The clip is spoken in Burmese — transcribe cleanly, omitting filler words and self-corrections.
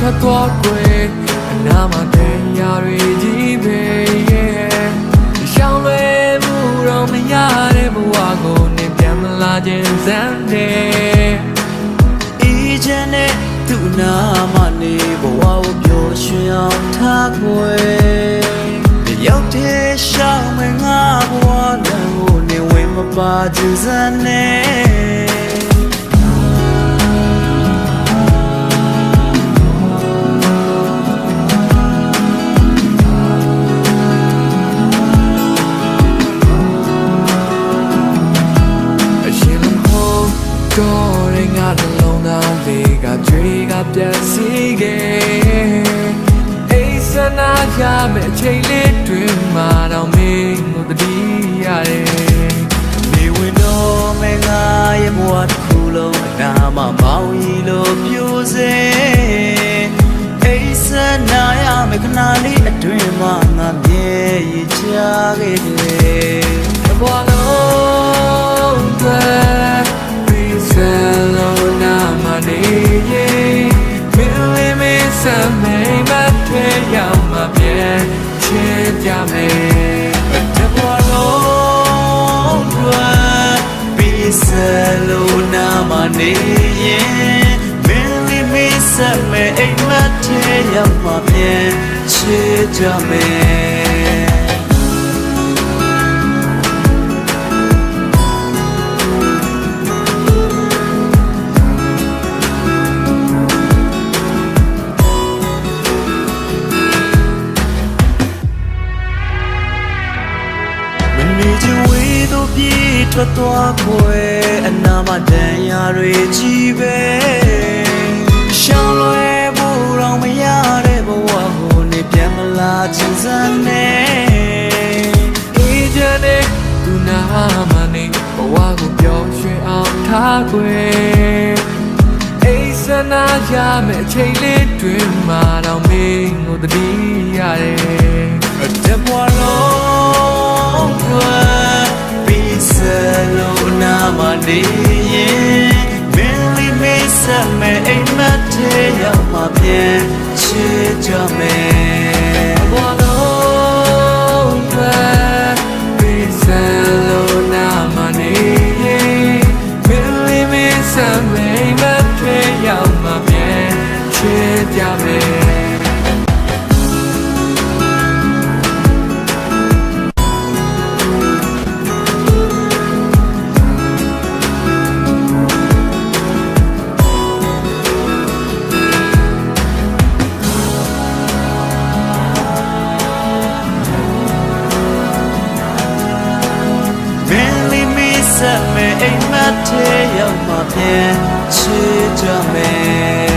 ထွက်သွားကွယ်အနာမှာတရားတွေကြီးပဲရှောင်းလွယ်မှုတော့မရတဲ့ဘဝကိုနေပြန်မလာခြင်းစမ်းတယ်အေးချမ်းတဲ့သူ့နာမနေဘဝကိုပျော်ရွှင်အောင်ထားကွယ်ရောက်တဲ့ရှောင်းမငါဘဝလမ်းကိုနေဝင်မပါခြင်းစမ်းနဲ့တော့ငါလုံးသားလေးကကြွေးကပြတ်စီခဲ့အိစနာရမယ့်အချိန်လေးတွင်မှတော့မင်းကိုတတိရတယ်နေဝင်တော့မငါရဲ့ဘဝတစ်ခုလုံးအနာမမောင်းရီလို့ပြိုစေအိစနာရမယ့်ခဏလေးအတွင်မှငါမြဲရချခဲ့တယ်ဘဝလုံးSalona maniye Mili mi samay mathe yama bien che jame Tabwalo dwa Bi salona maniye Mili mi samay mathe yama bien che jameထွက်သွားခွဲအနာမတန်ရာတွေကြီးပဲရှောင်းလွယ်ဖို့တော့မရတဲ့ဘဝကိုနေပြန်မလာခြင်းစမ်းနဲ့အေးချမ်းတဲ့သူနာမနေဘဝကိုပျော်ရွှင်အောင်ထားခွဲအိစနာရမယ့်အချိန်လေးတွင်မှတော့မင်းကိုတတိရတယ်တဘွားလုံးSalona maniye Mili mi samay mathe yama bien che jame Walo Salona maniye Mili mi samay mathe yama bien che jame Aimat te yama bien che jame